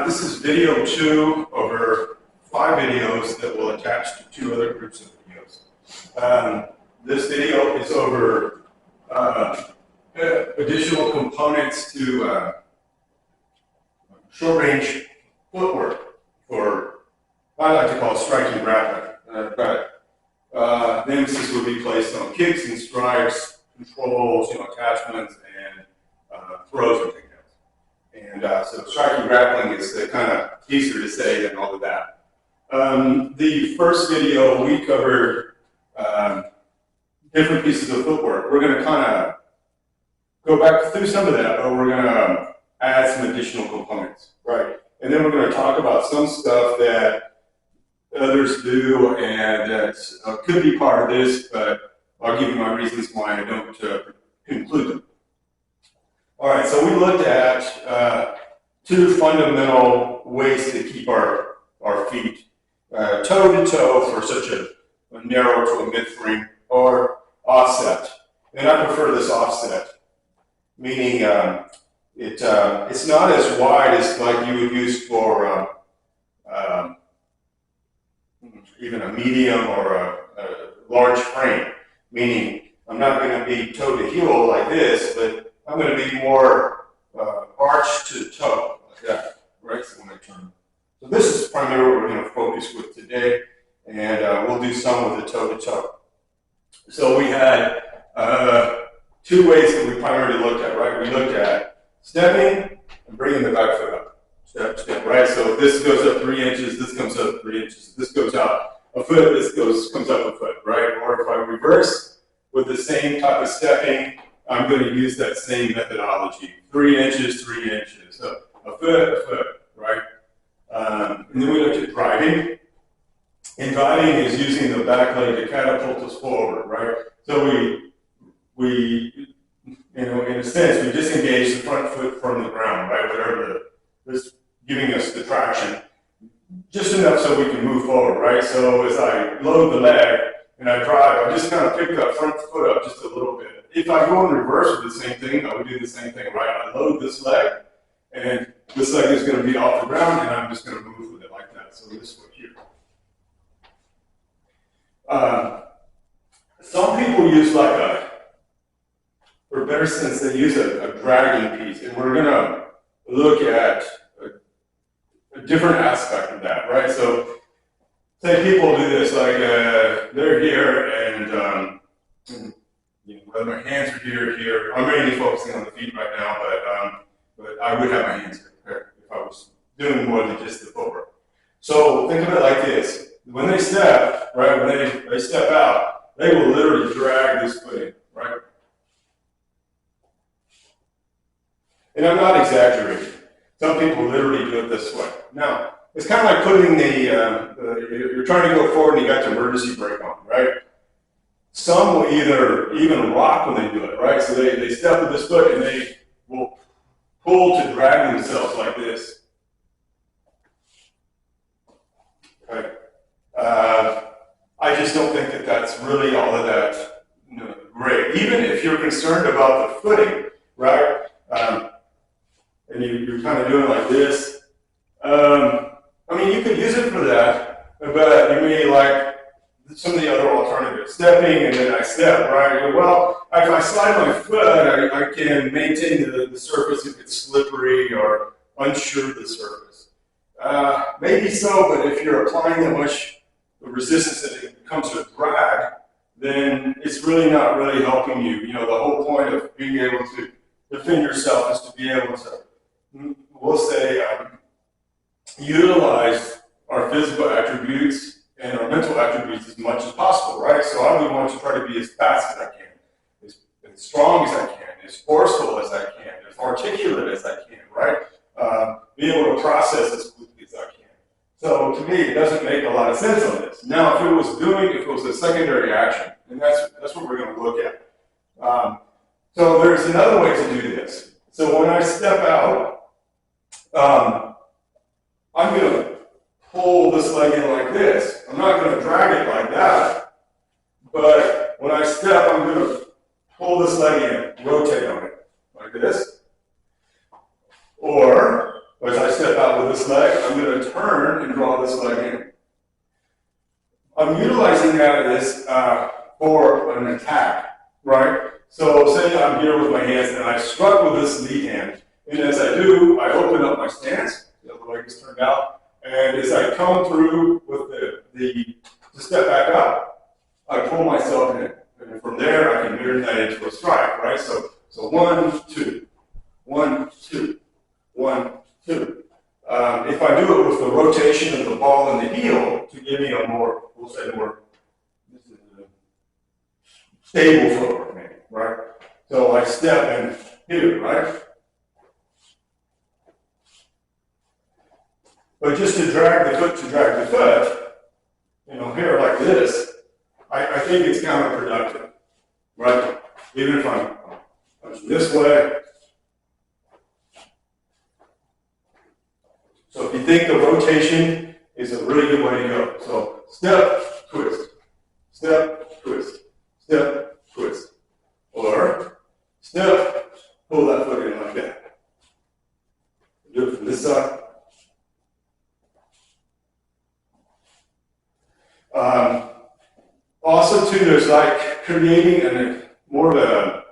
This is video 2 over 5 videos that will attach to 2 other groups of videos. This video is over additional components to short-range footwork, or I like to call it striking grappling. But the emphasis would be placed on kicks and strikes, controls, attachments, and throws and takedowns. And so striking grappling is kind of easier to say than all of that. The first video we covered different pieces of footwork. We're going to kind of go back through some of that, but we're going to add some additional components, right? And then we're going to talk about some stuff that others do and that could be part of this, but I'll give you my reasons why I don't include them. All right, so we looked at 2 fundamental ways to keep our feet toe-to-toe for such a narrow to a mid-frame, or offset. And I prefer this offset, meaning it's not as wide as like you would use for even a medium or a large frame, meaning I'm not going to be toe to heel like this, but I'm going to be more arch to toe, like that, right? So when I turn. So this is primarily what we're going to focus with today, and we'll do some with the toe to toe. So we had 2 ways that we primarily looked at, right? We looked at stepping and bringing the back foot up. Step, step, right? So if this goes up 3 inches, this comes up 3 inches. If this goes out a foot, this comes up a foot, right? Or if I reverse with the same type of stepping, I'm going to use that same methodology. 3 inches, 3 inches. So a foot, right? And then we looked at driving. And driving is using the back leg to catapult us forward, right? So we in a sense, we disengage the front foot from the ground, right? Whatever is giving us the traction, just enough so we can move forward, right? So as I load the leg and I drive, I just kind of pick that front foot up just a little bit. If I go in reverse with the same thing, I would do the same thing, right? I load this leg, and this leg is going to be off the ground, and I'm just going to move with it like that. So this foot here. Some people use for better sense, they use a dragging piece, and we're going to look at a different aspect of that, right? So, say people do this, like they're here, and whether my hands are here. I'm mainly focusing on the feet right now, but I would have my hands here if I was doing more than just the footwork. So think of it like this. When they step, right, when they step out, they will literally drag this foot in, right? And I'm not exaggerating. Some people literally do it this way. Now, it's kind of like putting you're trying to go forward and you got your emergency brake on, right? Some will either even rock when they do it, right? So they step with this foot and they will pull to drag themselves like this. Okay. I just don't think that that's really all of that great. Even if you're concerned about the footing, right? And you're kind of doing it like this. I mean, you could use it for that, but you may like some of the other alternatives. Stepping and then I step, right? Well, if I slide my foot, I can maintain the surface if it's slippery or unsure of the surface. Maybe so, but if you're applying that much resistance that it becomes a drag, then it's really not really helping you. The whole point of being able to defend yourself is to be able to, we'll say, utilize our physical attributes and our mental attributes as much as possible, right? So I would want to try to be as fast as I can, as strong as I can, as forceful as I can, as articulate as I can, right? Be able to process as quickly as I can. So to me, it doesn't make a lot of sense on this. Now, if it was a secondary action, and that's what we're going to look at. So there's another way to do this. So when I step out, I'm going to pull this leg in like this. I'm not going to drag it like that, but when I step, I'm going to pull this leg in, rotate on it, like this. Or as I step out with this leg, more an attack, right? So say I'm here with my hands and I struck with this lead hand. And as I do, I open up my stance, the other leg is turned out. And as I come through with to step back up, I pull myself in. And from there, I can mirror that into a strike, right? So 1, 2, 1, 2, 1, 2. If I do it with the rotation of the ball and the heel to give me a more, we'll say more, this is a stable footwork, maybe, right? So I step in here, right? But just to drag the foot, here like this, I think it's counterproductive, right? Even if I'm punching this way. So if you think the rotation is a really good way to go. So step, twist, step, twist, step, twist. Or step, pull that foot in like that. Do it from this side. Also, too, there's like creating more of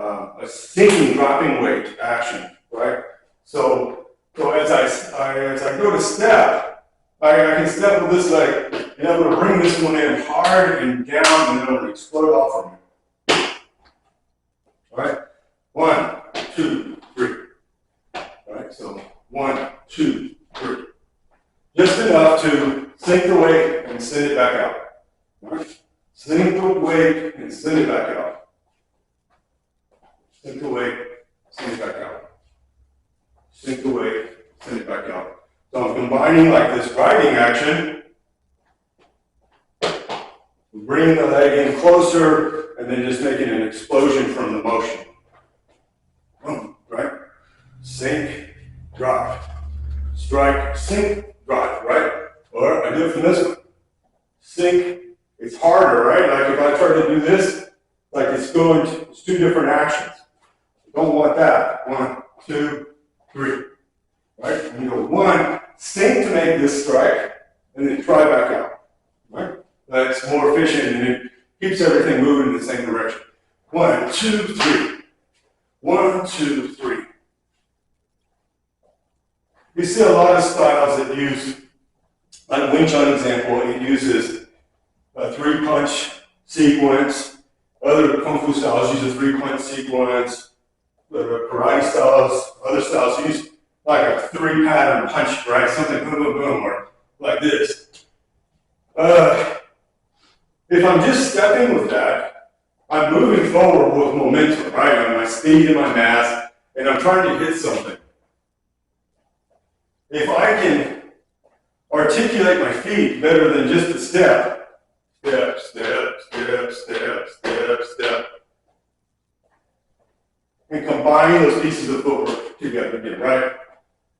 a sinking, dropping weight action, right? So as I go to step, I can step with this leg, and I'm going to bring this one in hard and down, and then I'm going to explode off of it. All right, 1, 2, 3. All right, so 1, 2, 3. Just enough to sink the weight and send it back out. All right. Sink the weight and send it back out. Sink the weight, send it back out. Sink the weight, send it back out. So I'm combining like this riding action, bringing the leg in closer, and then just making an explosion from the motion. Boom, right? Sink, drop. Strike, sink, drop, right? Or I do it from this one. Sink. It's harder, right? Like if I try to do this, like it's two different actions. Don't want that. 1, 2, 3. Right? And you go 1, sink to make this strike, and then try back out. Right? That's more efficient and it keeps everything moving in the same direction. 1, 2, 3. 1, 2, 3. You see a lot of styles that use, like Wing Chun example, it uses a 3-punch sequence. Other Kung Fu styles use a 3-punch sequence. The karate styles, other styles use like a 3-pattern punch, right? Something boom, boom, boom, or like this. If I'm just stepping with that, I'm moving forward with momentum, right? On my speed and my mass, and I'm trying to hit something. If I can articulate my feet better than just a step, step, step, step, step, step, step. And combine those pieces of footwork together again, right?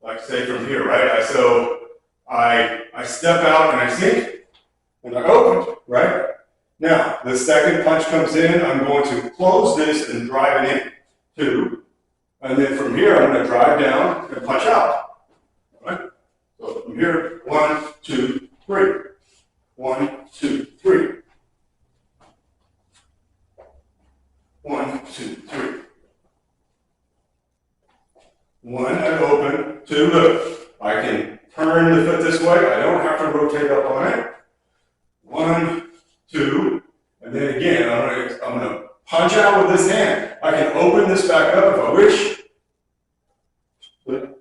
Like say from here, right? So I step out and I sink, and I open, right? Now, the second punch comes in, I'm going to close this and drive it in, 2. And then from here, I'm going to drive down and punch out, right? So from here, 1, 2, 3. 1, 2, 3. 1, 2, 3. 1, I open. 2, look. I can turn the foot this way. I don't have to rotate up on it. 1, 2, and then again, I'm going to punch out with this hand. I can open this back up if I wish. Look.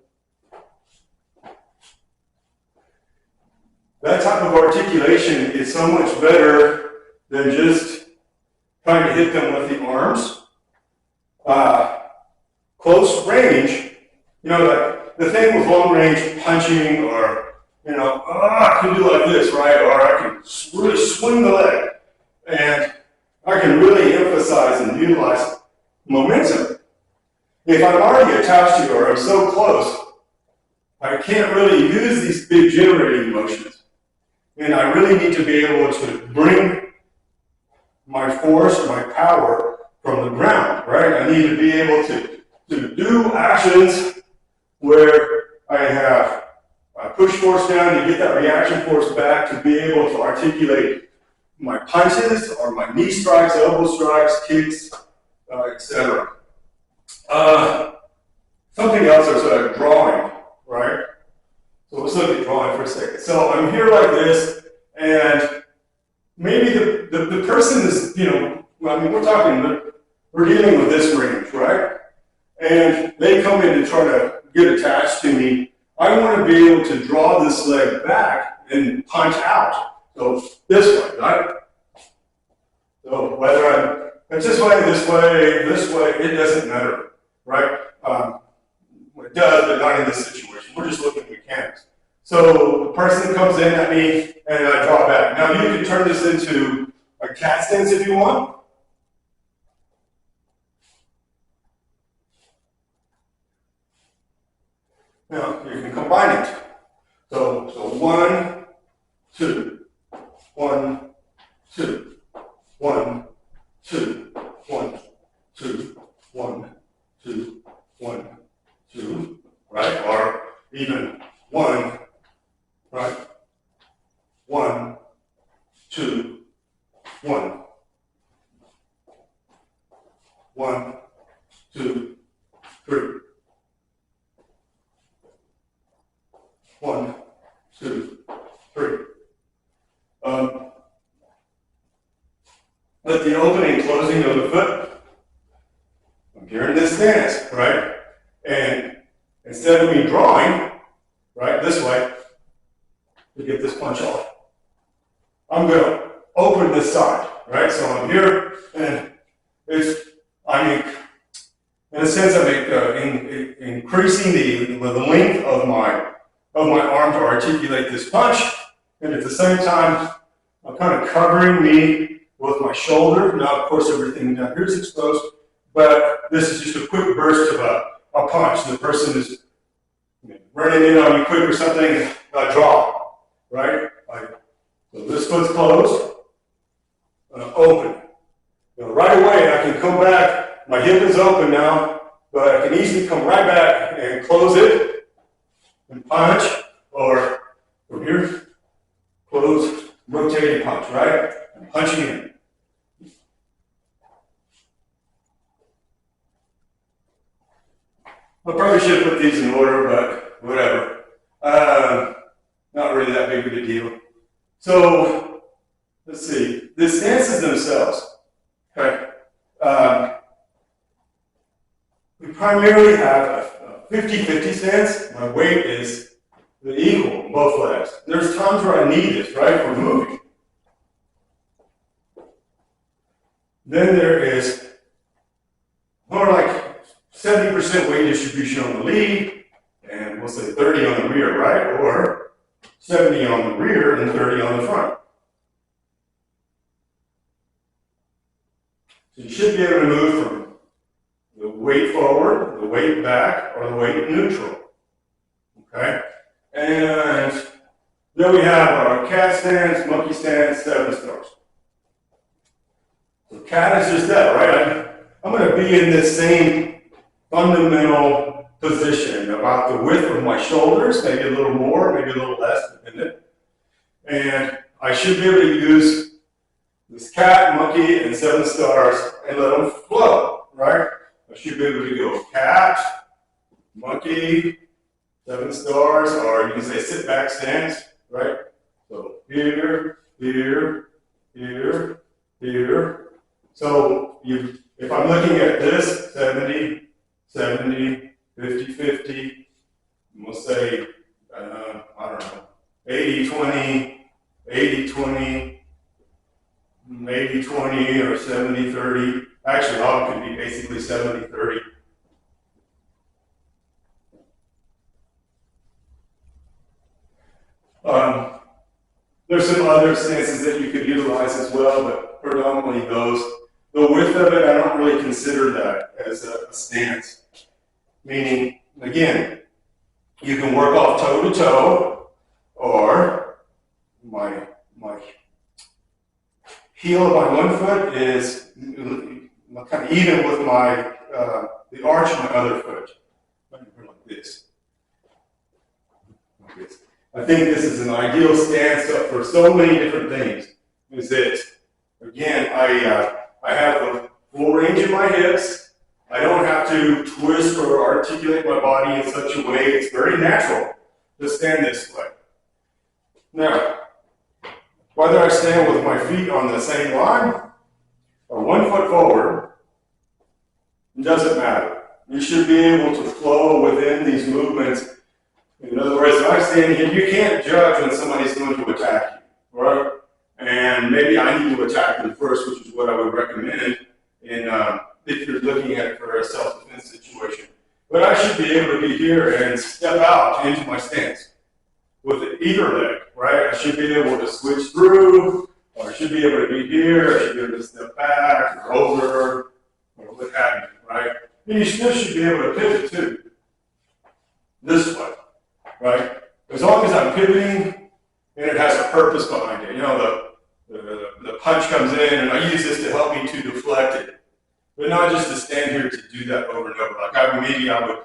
That type of articulation is so much better than just trying to hit them with the arms. Close range, like the thing with long range punching or, I can do like this, right? Or I can really swing the leg. And I can really emphasize and utilize momentum. If I'm already attached to you or I'm so close, I can't really use these big generating motions. And I really need to be able to bring my force or my power from the ground, right? I need to be able to do actions where I push force down to get that reaction force back to be able to articulate my punches or my knee strikes, elbow strikes, kicks, etc. Something else is drawing, right? So let's look at drawing for a second. So I'm here like this, and maybe the person is, I mean, we're dealing with this range, right? And they come in to try to get attached to me. I want to be able to draw this leg back and punch out. So this way, right? So whether it's this way, it doesn't matter, right? It does, but not in this situation. We're just looking at mechanics. So the person comes in at me, and I draw back. Now you can turn this into a cat stance if you want. Now you can combine it. So 1, 2, 1, 2, 1, 2, 1, 2, 1, 2, 1, 2, right? Or even 1, right? 1, 2, 1. 1, 2, 3. 1, 2, 3. With the opening and closing of the foot, I'm here in this stance, right? And instead of me drawing, right, this way, to get this punch off, I'm going to open this side, right? So I'm here, and I'm in a sense, I'm increasing the length of my arm to articulate this punch, and at the same time, I'm kind of covering me with my shoulder. Now, of course, everything down here is exposed, but this is just a quick burst of a punch. The person is running in on me quick or something, I draw, right? So this foot's closed, open. Right away, I can come back, my hip is open now, but I can easily come right back and close it and punch, or from here, close, rotating punch, right? And punching in. I probably should have put these in order, but whatever. Not really that big of a deal. So, let's see. The stances themselves, okay? We primarily have a 50-50 stance. My weight is the equal, both legs. There's times where I need this, right, for moving. Then there is more like 70% weight distribution on the lead, and we'll say 30 on the rear, right? Or 70 on the rear and 30 on the front. So you should be able to move from the weight forward, the weight back, or the weight neutral. Okay? And then we have our cat stance, monkey stance, 7 stars. So cat is just that, right? I'm going to be in this same fundamental position about the width of my shoulders, maybe a little more, maybe a little less, dependent. And I should be able to use this cat, monkey, and 7 stars and let them flow, right? I should be able to go cat, monkey, 7 stars, or you can say sit back stance, right? So here, here, here, here. So if I'm looking at this, 70, 70, 50, 50, we'll say, I don't know, 80, 20, 80, 20, 80, 20, or 70, 30. Actually, all could be basically 70, 30. There's some other stances that you could utilize as well, but predominantly those. The width of it, I don't really consider that as a stance. Meaning, again, you can work off toe to toe, or my heel of my one foot is kind of even with the arch of my other foot, like this. I think this is an ideal stance for so many different things. is that, again, I have the full range of my hips. I don't have to twist or articulate my body in such a way. It's very natural to stand this way. Now, whether I stand with my feet on the same line or 1 foot forward, it doesn't matter. You should be able to flow within these movements. In other words, if I'm standing here, you can't judge when somebody's going to attack you, right? And maybe I need to attack them first, which is what I would recommend if you're looking at it for a self-defense situation. But I should be able to be here and step out into my stance with either leg, right? I should be able to switch through, or I should be able to be here, I should be able to step back or over, or what have you, right? And you still should be able to pivot too, this way, right? As long as I'm pivoting and it has a purpose behind it. You know, the punch comes in and I use this to help me to deflect it. But not just to stand here to do that over and over. Like maybe I would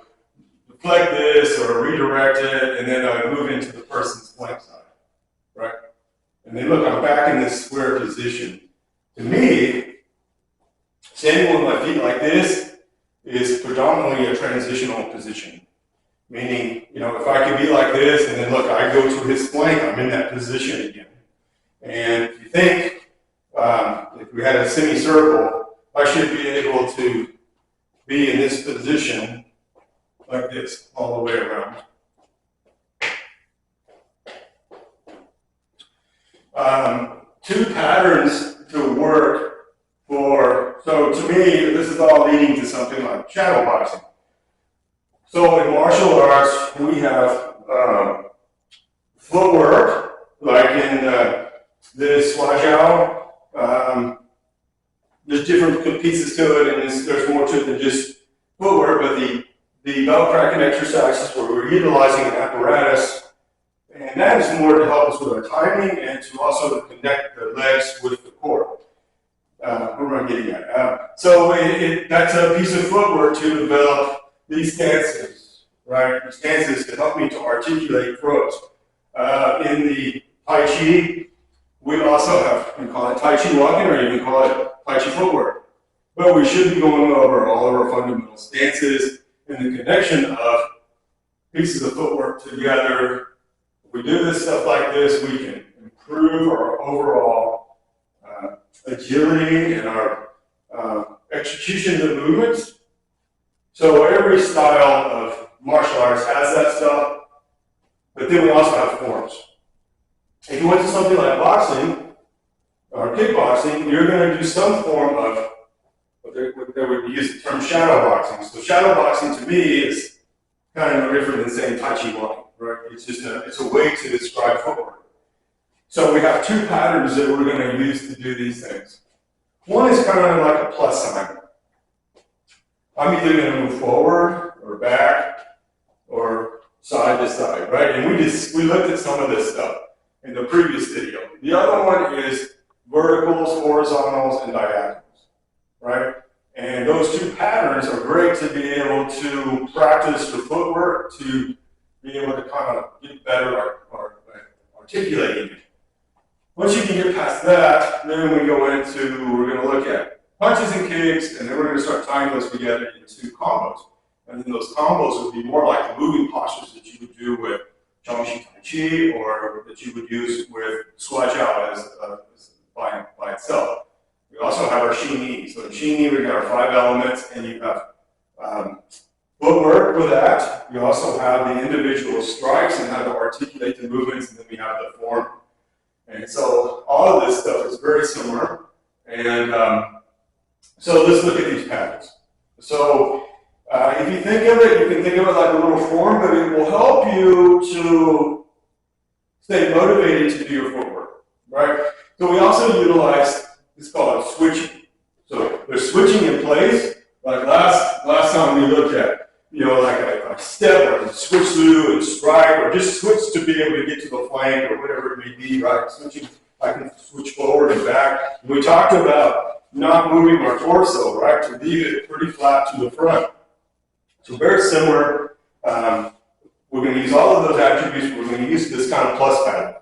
deflect this or redirect it, and then I would move into the person's flank side, right? And then look, I'm back in this square position. To me, standing with my feet like this is predominantly a transitional position. Meaning, you know, if I could be like this, and then look, I go to his flank, I'm in that position again. And if you think, if we had a semicircle, I should be able to be in this position like this all the way around. Two patterns to work for, so to me, this is all leading to something like shadow boxing. So in martial arts, we have footwork, like in the Swajao. There's different pieces to it, and there's more to it than just footwork, but the belt cracking exercises where we're utilizing an apparatus, and that is more to help us with our timing and to also connect the legs with the core. Where am I getting at? So that's a piece of footwork to develop these stances, right? These stances to help me to articulate throws. In the Tai Chi, we also have, you can call it Tai Chi walking, or you can call it Tai Chi footwork. But we should be going over all of our fundamental stances and the connection of pieces of footwork together. If we do this stuff like this, we can improve our overall agility and our execution of movements. So every style of martial arts has that stuff, but then we also have forms. If you went to something like boxing or kickboxing, you're going to do some form of what they would use the term shadow boxing. So shadow boxing to me is kind of no different than saying Tai Chi walking, right? It's just it's a way to describe footwork. So we have two patterns that we're going to use to do these things. One is kind of like a plus sign. I'm either going to move forward or back or side to side, right? And we looked at some of this stuff in the previous video. The other one is verticals, horizontals, and diagonals, right? And those two patterns are great to be able to practice your footwork, to be able to kind of get better at articulating it. Once you can get past that, then we go into, we're going to look at punches and kicks, and then we're going to start tying those together into combos. And then those combos would be more like the moving postures that you would do with Zhangxi Tai Chi, or that you would use with Suajiao as by itself. We also have our Xingyi. So in Xingyi, we got our 5 elements, and you have footwork with that. You also have the individual strikes and how to articulate the movements, and then we have the form. And so all of this stuff is very similar. And so let's look at these patterns. So if you think of it, you can think of it like a little form, but it will help you to stay motivated to do your footwork, right? So we also utilize, it's called switching. So there's switching in place, like last time we looked at, you know, like a step, or switch through and strike, or just switch to be able to get to the flank, or whatever it may be, right? Switching, I can switch forward and back. We talked about not moving our torso, right, to leave it pretty flat to the front. So very similar. We're going to use all of those attributes. We're going to use this kind of plus pattern.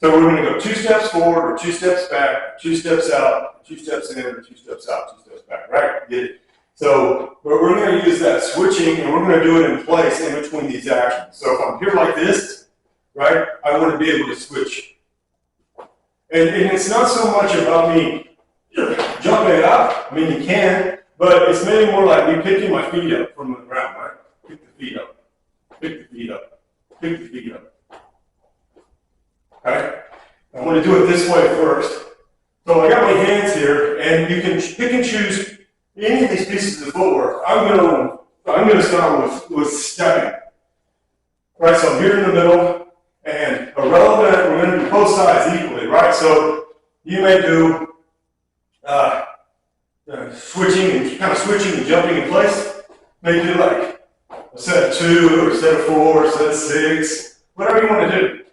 So we're going to go 2 steps forward, or 2 steps back, 2 steps out, 2 steps in, or 2 steps out, 2 steps back, right? Get it? So we're going to use that switching, and we're going to do it in place in between these actions. So if I'm here like this, right, I want to be able to switch. And it's not so much about me jumping up. I mean, you can, but it's maybe more like me picking my feet up from the ground, right? Pick the feet up, pick the feet up, pick the feet up. Okay? I want to do it this way first. So I got my hands here, and you can pick and choose any of these pieces of footwork. I'm going to start with stepping. Right, so I'm here in the middle, and irrelevant, we're going to do both sides equally, right? So you may do switching and jumping in place. Maybe do like a set of 2, or a set of 4, or a set of 6, whatever you want to do.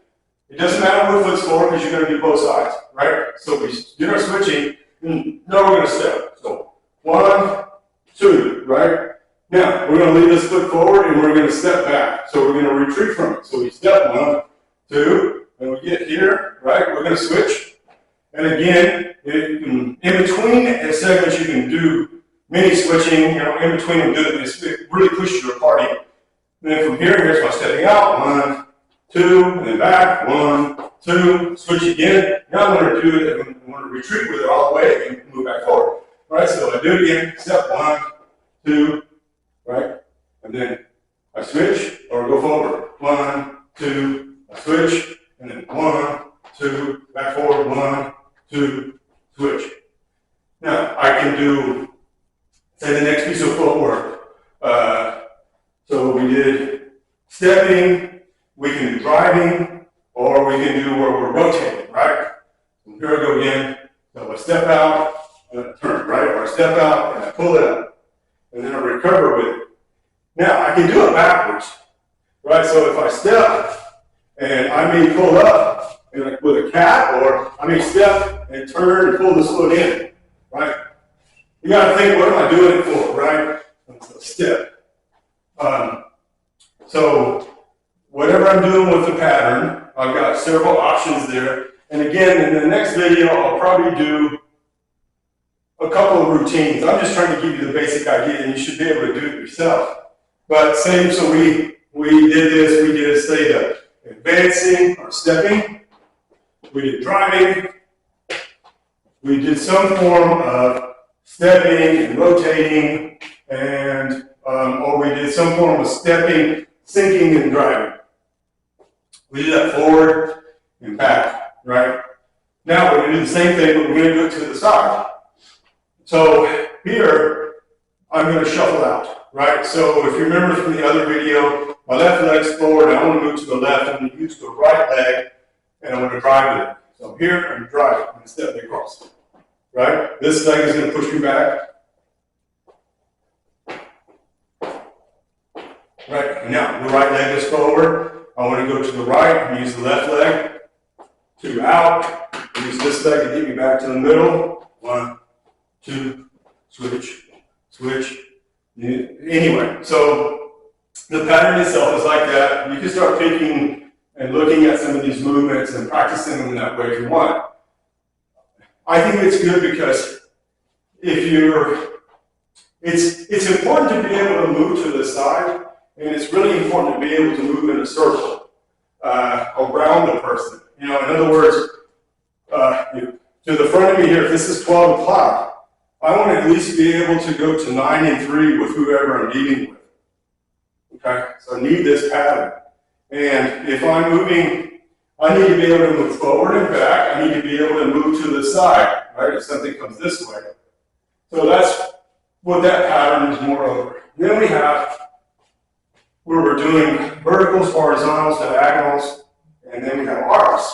It doesn't matter what foot's for because you're going to do both sides, right? So we do our switching, and now we're going to step. So 1, 2, right? Now we're going to leave this foot forward and we're going to step back. So we're going to retreat from it. So we step 1, 2, and we get here, right? We're going to switch. And again, in between segments, you can do mini switching, in between them, it really pushes your party. And then from here, here's my stepping out, 1, 2, and then back, 1, 2, switch again. Now I'm going to do it, I'm going to retreat with it all the way and move back forward. All right, so I do it again, step 1, 2, right? And then I switch or go forward. 1, 2, I switch, and then 1, 2, back forward, 1, 2, switch. Now I can do, say, the next piece of footwork. So we did stepping, we can do driving, or we can do where we're rotating, right? So here I go again. So I step out, and I turn, right? Or I step out, and I pull it up. And then I recover with it. Now, I can do it backwards, right? So if I step, and I may pull up with a cat, or I may step and turn and pull this foot in, right? You got to think, what am I doing it for, right? So step. So whatever I'm doing with the pattern, I've got several options there. And again, in the next video, I'll probably do a couple of routines. I'm just trying to give you the basic idea, and you should be able to do it yourself. But same, so we did this, we did, say, the advancing or stepping. We did driving. We did some form of stepping and rotating, and or we did some form of stepping, sinking, and driving. We did that forward and back, right? Now we're going to do the same thing, but we're going to do it to the side. So here, I'm going to shuffle out, right? So if you remember from the other video, my left leg's forward, I want to move to the left, I'm going to use the right leg, and I'm going to drive with it. So here, I'm driving, I'm going to step across, right? This leg is going to push me back. Right, and now the right leg is forward. I want to go to the right and use the left leg to out. Use this leg to get me back to the middle. 1, 2, switch, switch. Anyway, so the pattern itself is like that. You can start picking and looking at some of these movements and practicing them that way if you want. I think it's good because it's important to be able to move to the side. And it's really important to be able to move in a circle around the person. In other words, to the front of me here, if this is 12 o'clock, I want to at least be able to go to 9 and 3 with whoever I'm dealing with. Okay? So I need this pattern. And if I'm moving, I need to be able to move forward and back. I need to be able to move to the side, right? If something comes this way. So that's what that pattern is more over. Then we have where we're doing verticals, horizontals, diagonals, and then we have arcs.